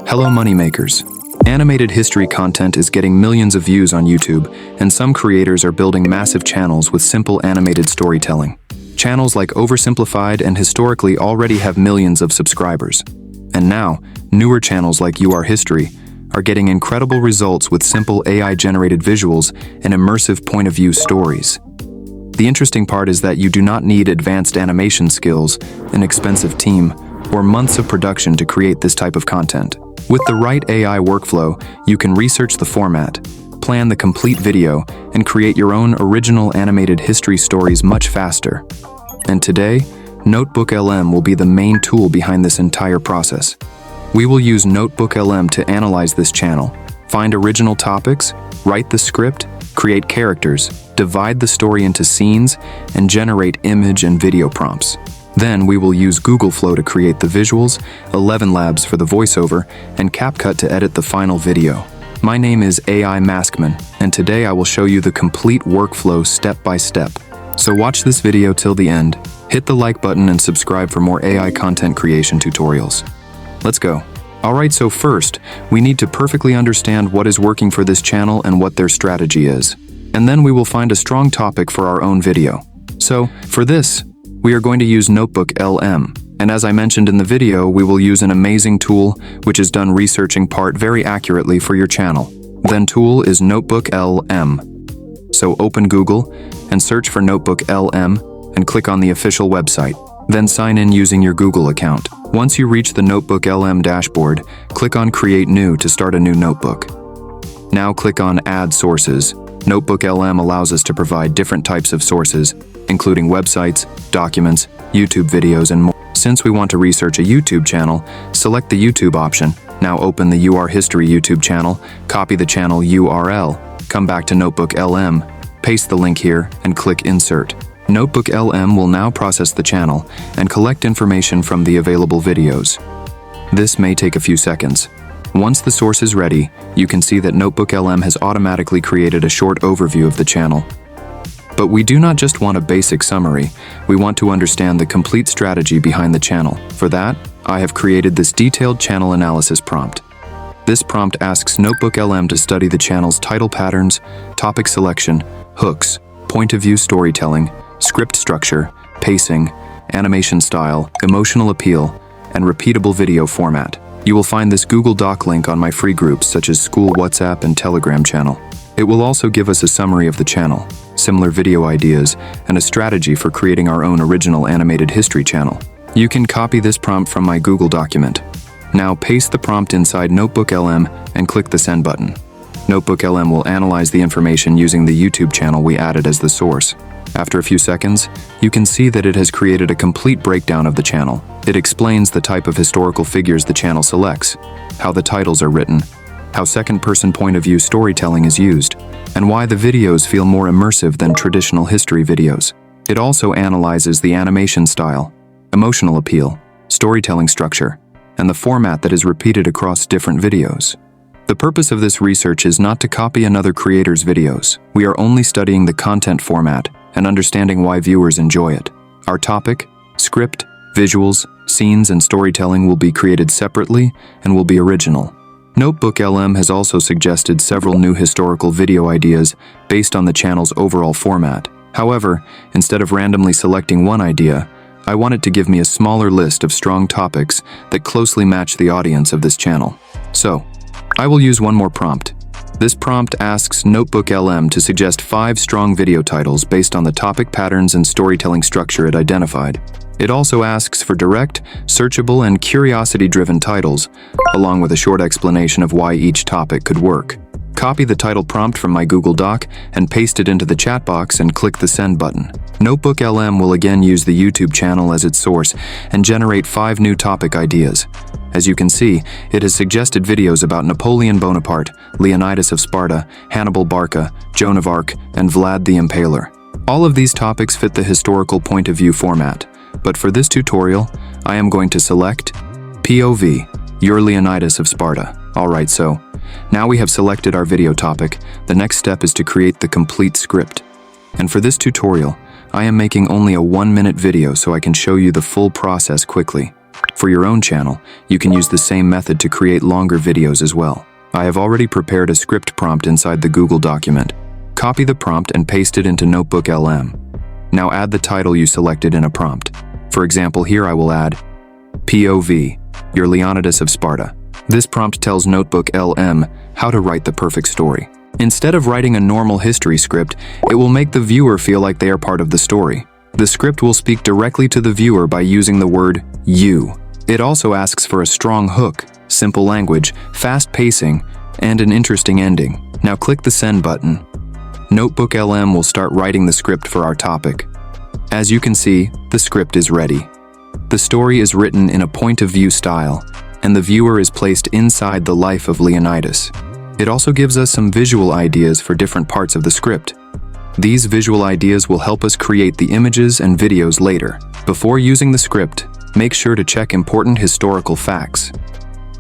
Hello moneymakers. Animated history content is getting millions of views on YouTube, and some creators are building massive channels with simple animated storytelling. Channels like OverSimplified and Historically already have millions of subscribers. And now, newer channels like You Are History are getting incredible results with simple AI-generated visuals and immersive point-of-view stories. The interesting part is that you do not need advanced animation skills, an expensive team, or months of production to create this type of content. With the right AI workflow, you can research the format, plan the complete video, and create your own original animated history stories much faster. And today, NotebookLM will be the main tool behind this entire process. We will use NotebookLM to analyze this channel, find original topics, write the script, create characters, divide the story into scenes, and generate image and video prompts. Then we will use Google Flow to create the visuals, ElevenLabs for the voiceover, and CapCut to edit the final video. My name is AI Maskman, and today I will show you the complete workflow step by step. So watch this video till the end, hit the like button and subscribe for more AI content creation tutorials. Let's go. Alright, so first, we need to perfectly understand what is working for this channel and what their strategy is. And then we will find a strong topic for our own video. So, for this, we are going to use NotebookLM. And as I mentioned in the video, we will use an amazing tool which is done researching part very accurately for your channel. Then tool is NotebookLM. So open Google and search for NotebookLM and click on the official website. Then sign in using your Google account. Once you reach the NotebookLM dashboard, click on Create New to start a new notebook. Now click on Add Sources. NotebookLM allows us to provide different types of sources, including websites, documents, YouTube videos, and more. Since we want to research a YouTube channel, select the YouTube option. Now open the You Are History YouTube channel, copy the channel URL, come back to NotebookLM, paste the link here, and click Insert. NotebookLM will now process the channel and collect information from the available videos. This may take a few seconds. Once the source is ready, you can see that NotebookLM has automatically created a short overview of the channel. But we do not just want a basic summary, we want to understand the complete strategy behind the channel. For that, I have created this detailed channel analysis prompt. This prompt asks NotebookLM to study the channel's title patterns, topic selection, hooks, point of view storytelling, script structure, pacing, animation style, emotional appeal, and repeatable video format. You will find this Google Doc link on my free groups such as School WhatsApp and Telegram channel. It will also give us a summary of the channel, similar video ideas, and a strategy for creating our own original animated history channel. You can copy this prompt from my Google document. Now paste the prompt inside NotebookLM and click the Send button. NotebookLM will analyze the information using the YouTube channel we added as the source. After a few seconds, you can see that it has created a complete breakdown of the channel. It explains the type of historical figures the channel selects, how the titles are written, how second-person point-of-view storytelling is used, and why the videos feel more immersive than traditional history videos. It also analyzes the animation style, emotional appeal, storytelling structure, and the format that is repeated across different videos. The purpose of this research is not to copy another creator's videos. We are only studying the content format and understanding why viewers enjoy it. Our topic, script, visuals, scenes, and storytelling will be created separately and will be original. NotebookLM has also suggested several new historical video ideas based on the channel's overall format. However, instead of randomly selecting one idea, I want it to give me a smaller list of strong topics that closely match the audience of this channel. So, I will use one more prompt. This prompt asks NotebookLM to suggest 5 strong video titles based on the topic patterns and storytelling structure it identified. It also asks for direct, searchable, and curiosity-driven titles, along with a short explanation of why each topic could work. Copy the title prompt from my Google Doc and paste it into the chat box and click the Send button. NotebookLM will again use the YouTube channel as its source and generate 5 new topic ideas. As you can see, it has suggested videos about Napoleon Bonaparte, Leonidas of Sparta, Hannibal Barca, Joan of Arc, and Vlad the Impaler. All of these topics fit the historical point of view format, but for this tutorial, I am going to select POV, your Leonidas of Sparta. Alright, so now we have selected our video topic. The next step is to create the complete script. And for this tutorial, I am making only a 1-minute video so I can show you the full process quickly. For your own channel, you can use the same method to create longer videos as well. I have already prepared a script prompt inside the Google document. Copy the prompt and paste it into NotebookLM. Now add the title you selected in a prompt. For example, here I will add POV, your Leonidas of Sparta. This prompt tells NotebookLM how to write the perfect story. Instead of writing a normal history script, it will make the viewer feel like they are part of the story. The script will speak directly to the viewer by using the word you. It also asks for a strong hook, simple language, fast pacing, and an interesting ending. Now click the send button. NotebookLM will start writing the script for our topic. As you can see, the script is ready. The story is written in a point-of-view style, and the viewer is placed inside the life of Leonidas. It also gives us some visual ideas for different parts of the script. These visual ideas will help us create the images and videos later. Before using the script, make sure to check important historical facts.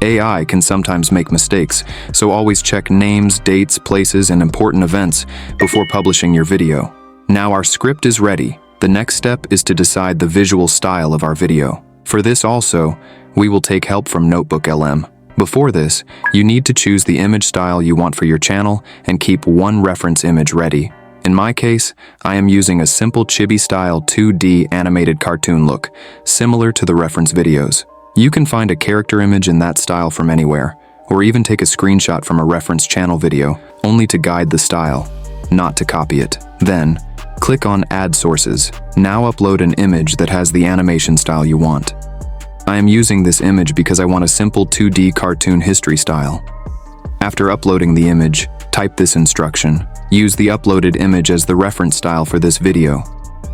AI can sometimes make mistakes, so always check names, dates, places, and important events before publishing your video. Now our script is ready. The next step is to decide the visual style of our video. For this also, we will take help from NotebookLM. Before this, you need to choose the image style you want for your channel and keep one reference image ready. In my case, I am using a simple chibi-style 2D animated cartoon look, similar to the reference videos. You can find a character image in that style from anywhere, or even take a screenshot from a reference channel video, only to guide the style, not to copy it. Then, click on Add Sources. Now upload an image that has the animation style you want. I am using this image because I want a simple 2D cartoon history style. After uploading the image, type this instruction. Use the uploaded image as the reference style for this video.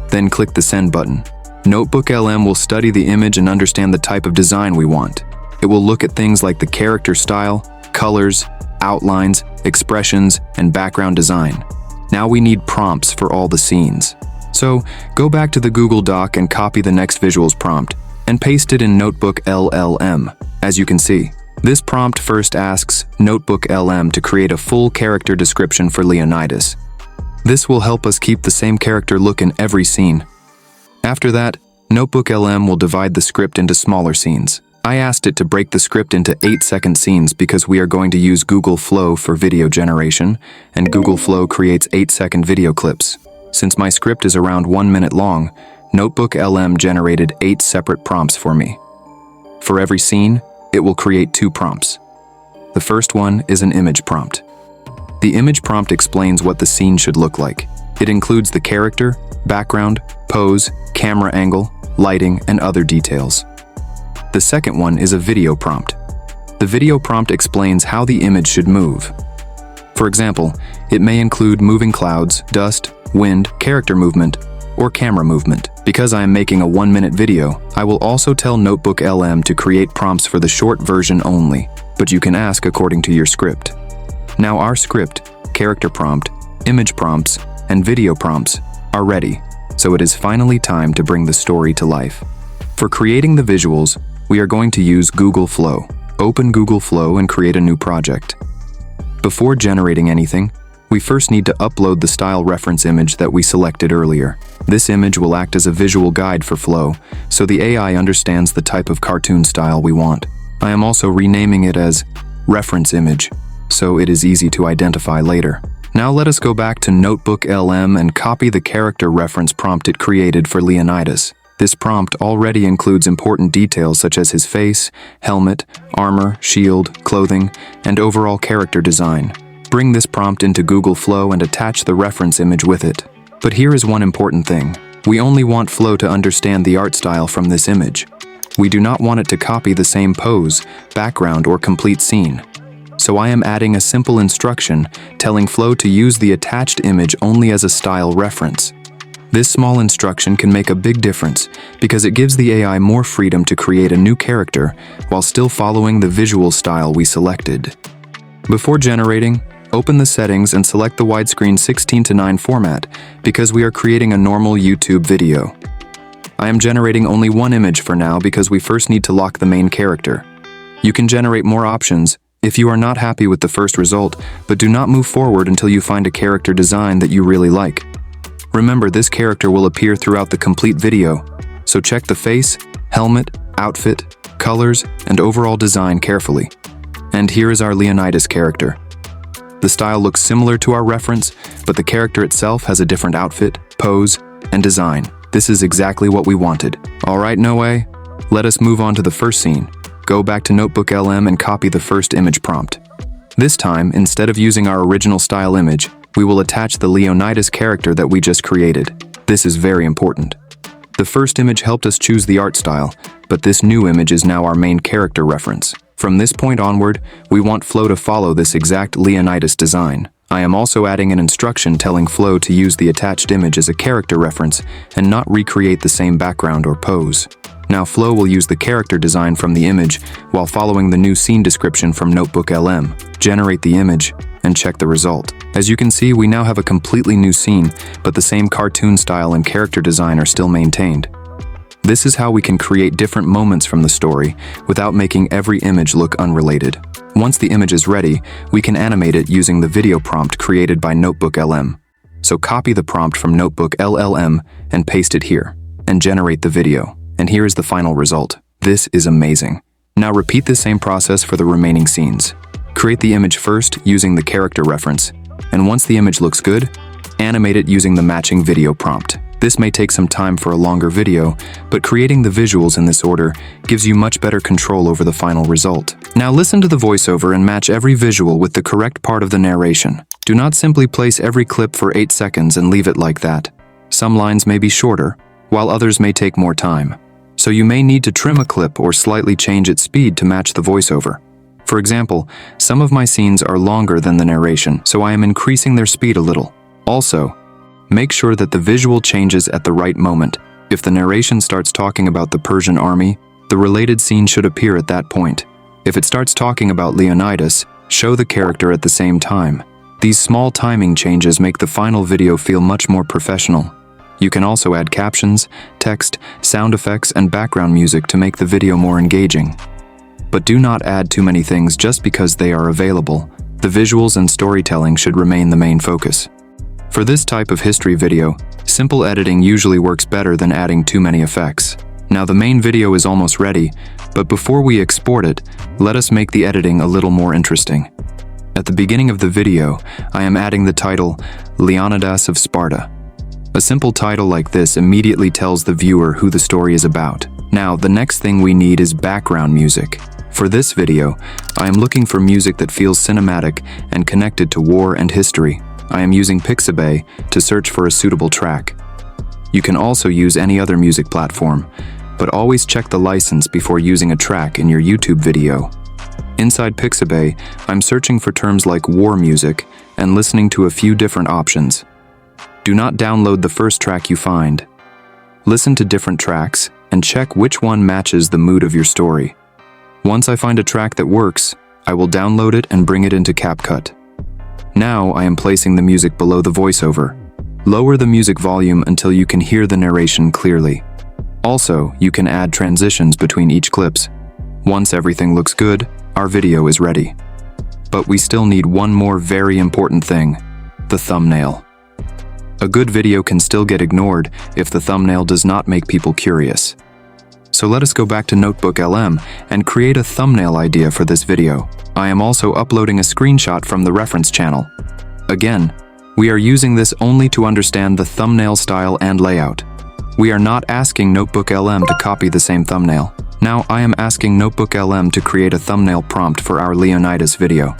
Then click the send button. NotebookLM will study the image and understand the type of design we want. It will look at things like the character style, colors, outlines, expressions, and background design. Now we need prompts for all the scenes. So, go back to the Google Doc and copy the next visuals prompt, and paste it in NotebookLM. As you can see, this prompt first asks NotebookLM to create a full character description for Leonidas. This will help us keep the same character look in every scene. After that, NotebookLM will divide the script into smaller scenes. I asked it to break the script into 8-second scenes because we are going to use Google Flow for video generation, and Google Flow creates 8-second video clips. Since my script is around 1 minute long, NotebookLM generated 8 separate prompts for me. For every scene, it will create 2 prompts. The first one is an image prompt. The image prompt explains what the scene should look like. It includes the character, background, pose, camera angle, lighting, and other details. The second one is a video prompt. The video prompt explains how the image should move. For example, it may include moving clouds, dust, wind, character movement, or camera movement. Because I am making a 1-minute video, I will also tell NotebookLM to create prompts for the short version only, but you can ask according to your script. Now our script, character prompt, image prompts, and video prompts are ready, so it is finally time to bring the story to life. For creating the visuals, we are going to use Google Flow. Open Google Flow and create a new project. Before generating anything, we first need to upload the style reference image that we selected earlier. This image will act as a visual guide for Flow, so the AI understands the type of cartoon style we want. I am also renaming it as reference image, so it is easy to identify later. Now let us go back to NotebookLM and copy the character reference prompt it created for Leonidas. This prompt already includes important details such as his face, helmet, armor, shield, clothing, and overall character design. Bring this prompt into Google Flow and attach the reference image with it. But here is one important thing. We only want Flow to understand the art style from this image. We do not want it to copy the same pose, background, or complete scene. So I am adding a simple instruction telling Flow to use the attached image only as a style reference. This small instruction can make a big difference because it gives the AI more freedom to create a new character while still following the visual style we selected. Before generating, open the settings and select the widescreen 16:9 format because we are creating a normal YouTube video. I am generating only one image for now because we first need to lock the main character. You can generate more options if you are not happy with the first result, but do not move forward until you find a character design that you really like. Remember, this character will appear throughout the complete video, so check the face, helmet, outfit, colors, and overall design carefully. And here is our Leonidas character. The style looks similar to our reference, but the character itself has a different outfit, pose, and design. This is exactly what we wanted. Alright, Noe, let us move on to the first scene. Go back to NotebookLM and copy the first image prompt. This time, instead of using our original style image, we will attach the Leonidas character that we just created. This is very important. The first image helped us choose the art style, but this new image is now our main character reference. From this point onward, we want Flow to follow this exact Leonidas design. I am also adding an instruction telling Flow to use the attached image as a character reference and not recreate the same background or pose. Now Flow will use the character design from the image while following the new scene description from NotebookLM. Generate the image and check the result. As you can see, we now have a completely new scene, but the same cartoon style and character design are still maintained. This is how we can create different moments from the story without making every image look unrelated. Once the image is ready, we can animate it using the video prompt created by NotebookLM. So copy the prompt from NotebookLM and paste it here, and generate the video. And here is the final result. This is amazing. Now repeat the same process for the remaining scenes. Create the image first using the character reference, and once the image looks good, animate it using the matching video prompt. This may take some time for a longer video, but creating the visuals in this order gives you much better control over the final result. Now listen to the voiceover and match every visual with the correct part of the narration. Do not simply place every clip for 8 seconds and leave it like that. Some lines may be shorter, while others may take more time. So you may need to trim a clip or slightly change its speed to match the voiceover. For example, some of my scenes are longer than the narration, so I am increasing their speed a little. Also, make sure that the visual changes at the right moment. If the narration starts talking about the Persian army, the related scene should appear at that point. If it starts talking about Leonidas, show the character at the same time. These small timing changes make the final video feel much more professional. You can also add captions, text, sound effects, and background music to make the video more engaging. But do not add too many things just because they are available. The visuals and storytelling should remain the main focus. For this type of history video, simple editing usually works better than adding too many effects. Now the main video is almost ready, but before we export it, let us make the editing a little more interesting. At the beginning of the video, I am adding the title, Leonidas of Sparta. A simple title like this immediately tells the viewer who the story is about. Now, the next thing we need is background music. For this video, I am looking for music that feels cinematic and connected to war and history. I am using Pixabay to search for a suitable track. You can also use any other music platform, but always check the license before using a track in your YouTube video. Inside Pixabay, I'm searching for terms like war music and listening to a few different options. Do not download the first track you find. Listen to different tracks and check which one matches the mood of your story. Once I find a track that works, I will download it and bring it into CapCut. Now I am placing the music below the voiceover. Lower the music volume until you can hear the narration clearly. Also, you can add transitions between each clips. Once everything looks good, our video is ready. But we still need one more very important thing, the thumbnail. A good video can still get ignored if the thumbnail does not make people curious. So let us go back to NotebookLM and create a thumbnail idea for this video. I am also uploading a screenshot from the reference channel. Again, we are using this only to understand the thumbnail style and layout. We are not asking NotebookLM to copy the same thumbnail. Now I am asking NotebookLM to create a thumbnail prompt for our Leonidas video.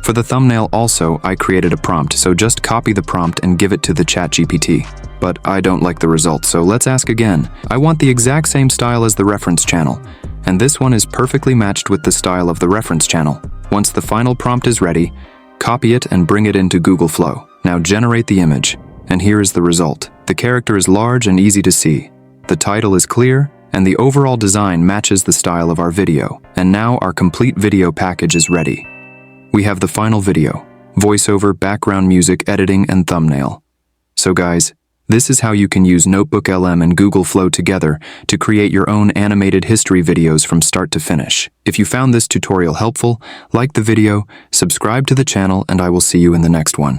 For the thumbnail also, I created a prompt, so just copy the prompt and give it to the ChatGPT. But I don't like the result, so let's ask again. I want the exact same style as the reference channel, and this one is perfectly matched with the style of the reference channel. Once the final prompt is ready, copy it and bring it into Google Flow. Now generate the image, and here is the result. The character is large and easy to see. The title is clear, and the overall design matches the style of our video. And now our complete video package is ready. We have the final video, voiceover, background music, editing, and thumbnail. So guys, this is how you can use NotebookLM and Google Flow together to create your own animated history videos from start to finish. If you found this tutorial helpful, like the video, subscribe to the channel, and I will see you in the next one.